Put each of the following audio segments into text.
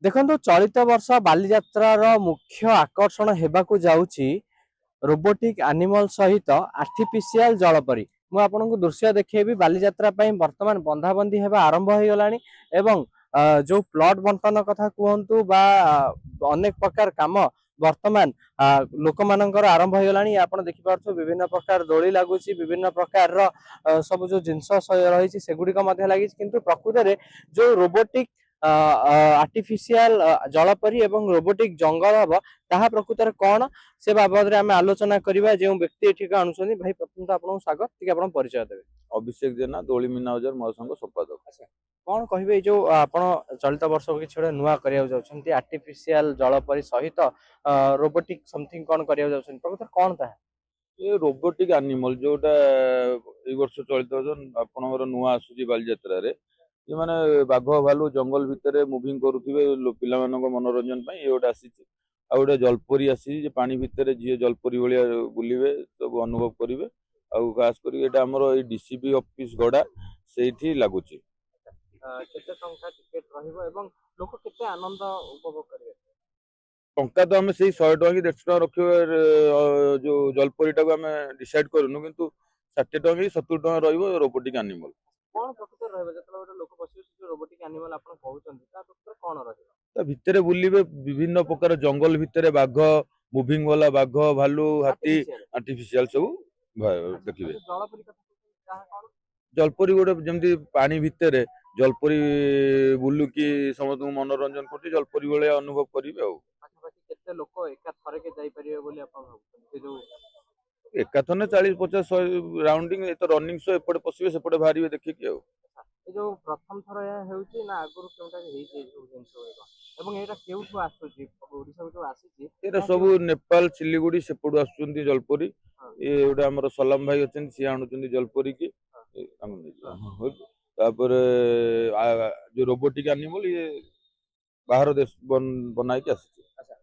देखो चलित वर्ष बालीଯାत्रार मुख्य आकर्षण हेबाकू जाउची रोबोटिक एनिमल सहित आर्टिफिशियल जलपरी। मु आपनको दृश्य देखिए बालीଯାत्रा वर्तमान बंधाबंधी हेबा आरंभ हो गलानी एवं जो प्लॉट बंटन कथा कहतु बा अनेक प्रकार काम वर्तमान लोक मानकर आरंभ हो गलानी। आपण देखि पारथो विभिन्न प्रकार दोली लागुची, विभिन्न प्रकार सब जो जिनस रही सेगुड़िक लगी, किंतु प्रकृत में जो रोबोटिक आर्टिफिशियल जलपरी एवं रोबोटिक जंगल हम ताहा प्रकृत कौन से बाबद आम आलोचना करवा। जो व्यक्ति एठिक आणुछन भाई प्रथम तो आपको स्वागत, टिके आपण परिचय देबे। अभिषेक जेना दोली मीना बजार महासंघ संपादक। अच्छा, कौन कहिबे जो आपण चलित वर्ष कि छोड़े नुआ करिया जाउछन्ती आर्टिफिशियल जलपरी सहित रोबोटिक समथिंग कौन करिया जाउछन प्रकृत कौन ता ये रोबोटिक एनिमल जोटा ए वर्ष चलित आपनकर नुआ आसुची बालीयात्रा रे ये माने बाघ भालू जंगल भितर मुविंग करुथिबे पिला मानक मनोरंजन पई ये गोटे आसीची आ गोटे जलपरी आसी जे पानी भितर जी जलपरी भलिया बुलिबे सब अनुभव करिवे आ खास करी एटा हमर ए डीसीबी ऑफिस गडा सेठी लागुची। केते टंका टिकट रहिबो एवं लोक केते आनंद उपभोग करिवे? टंका तो आम से 100 टका कि 150 टका रखिए जो जलपरी टाक आम डिसाइड करूनु, किंतु 60 टका कि 70 टका रहिबो रोबोटिक एनिमल। कौन प्रकृत रहबे जतले गोटे लोक बसियो से रोबोटिक एनिमल आपण कहउछन्ती ता प्रकृत कौन रहबे? ता भितरे बुलिबे विभिन्न प्रकार जंगल भितरे बाघ मुविंग वाला बाघ भालू हाथी आर्टिफिशियल सब देखिबे। जलपरी कथा कहा कौन जलपरी गोटे जमती पानी भितरे जलपरी बुलुकी समस्त मनोरंजन करती जलपरी भाया अनुभव करिवे आ पाखापाखि केते लोक एका थरे के जाई परिबे बोली आपण भाबुछन्ती जो एकाथने 40-50 राउंडिंग तो रनिंग शो एपटे पसिबे सेपटे बाहरिबे देखिकी आ ए जो प्रथम थर या हेउची ना आगुरु केउटा हेइची जो जिंस होइबा एवं एटा केउठु आसुची ओडिसा जो आसीची एटा सब नेपाल सिलीगुड़ी सेपटु आसुचंती जलपरी। ये गोटे हमर सलाम भाई अछन सी आणुचंती जलपरी की तापर जो रोबोटिक एनिमल ये बाहर देश बनाई के आसी। अच्छा,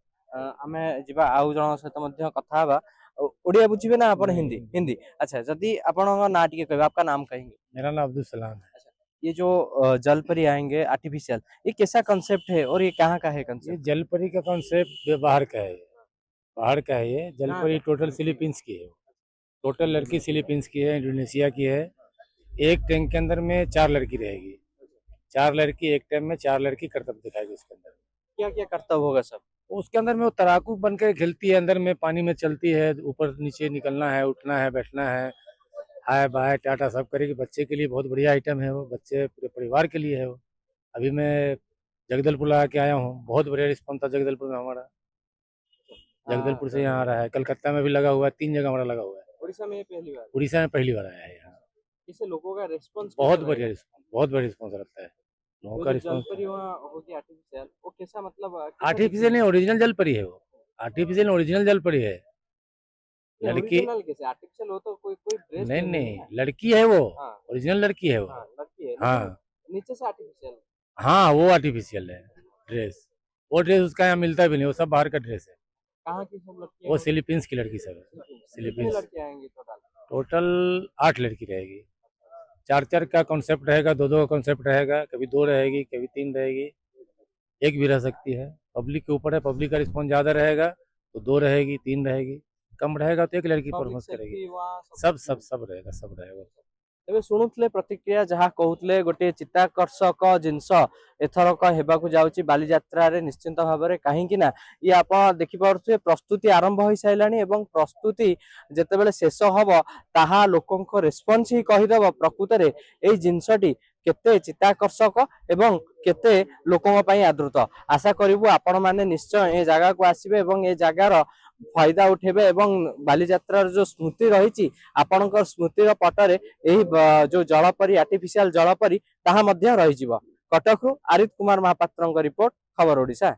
आमे जिबा आउ जण सहित मध्ये कथा हबा। ओडिया बुझिबे ना आपण हिंदी हिंदी? अच्छा, जदी आपण ना टिके कहबे, आपका नाम कहेंगे? मेरा नाम अब्दुल सलाम है। अच्छा, ये जो जलपरी आएंगे आर्टिफिशियल, ये कैसा कांसेप्ट है और ये कहाँ का है ये कांसेप्ट? जलपरी का कॉन्सेप्ट बाहर का है, बाहर का है। ये जलपरी टोटल फिलीपींस की है, टोटल लड़की फिलीपींस की है, इंडोनेशिया की है। एक टैंक के अंदर में 4 लड़की रहेगी, 4 लड़की एक टाइम में 4 लड़की करतब दिखाएगी उसके अंदर। क्या क्या कर्तव्य होगा सब? उसके अंदर में वो तराकू बन के खेलती है, अंदर में पानी में चलती है, ऊपर नीचे निकलना है, उठना है, बैठना है, हाय बाय टाटा सब करेगी। बच्चे के लिए बहुत बढ़िया आइटम है वो, बच्चे पूरे परिवार के लिए है वो। अभी मैं जगदलपुर लगा के आया हूँ, बहुत बढ़िया रिस्पॉन्स था जगदलपुर में हमारा। जगदलपुर से यहाँ आ रहा है, कलकत्ता में भी लगा हुआ है, 3 जगह हमारा लगा हुआ है। उड़ीसा में ये पहली बार? उड़ीसा में पहली बार आया है यहाँ। इससे लोगों का रिस्पांस बहुत बढ़िया रिस्पॉन्स, बहुत बढ़िया रिस्पॉन्स रहता है लोगों का रिस्पॉन्स। जलपरी वहाँ होती आर्टिफिशियल, वो कैसा मतलब आर्टिफिशियल नहीं, ओरिजिनल जलपरी है वो। आर्टिफिशियल ओरिजिनल जलपरी है। लड़की कैसे आर्टिफिशियल हो तो कोई कोई ड्रेस नहीं नहीं, लड़की है वो, हाँ, ओरिजिनल लड़की है वो। हाँ, लड़की है हाँ नीचे से आर्टिफिशियल। हाँ, वो आर्टिफिशियल है ड्रेस। वो ड्रेस उसका यहाँ मिलता भी नहीं, वो सब बाहर का ड्रेस है। कहाँ की सब लड़की? वो फिलीपींस की लड़की सब है। कितनी फिलीपींस लड़की आएंगी टोटल? टोटल 8 लड़की रहेगी। 4-4 का कॉन्सेप्ट रहेगा, 2-2 का कॉन्सेप्ट रहेगा, कभी 2 रहेगी, कभी 3 रहेगी, 1 भी रह सकती है। पब्लिक के ऊपर है, पब्लिक का रिस्पॉन्स ज़्यादा रहेगा तो 2 रहेगी, 3 रहेगी, कम रहेगा तो 1 लड़की परफॉर्मेंस करेगी। सब सब सब रहेगा, सब रहेगा। तेरे शुणुले प्रतिक्रिया जहाँ कहते गोटे चित्ताकर्षक जिनस एथरक हेबाकू जाउची बालीयात्रा रे निश्चिंत भाव में। कहीं ना ये आप देखिपे प्रस्तुति आरंभ हो सारा एवं प्रस्तुति जितेबाला शेष हम ताहा लोकों रेस्पन्स ही कहीदेव प्रकृत में यही जिनसटी केते चित्ताकर्षक एवं केते लोकों आदृत। आशा करूँ आपण मैंने निश्चय ए जगह को आसबे और ए जगार फायदा उठेबे एवं बालीयात्रार जो स्मृति रही आपणकर स्मृतिर पटरे यही जो जलपरी आर्टिफिशियल जलपरी ताहा मध्य रही। कटक आरित कुमार महापात्र रिपोर्ट, खबर ओडिशा।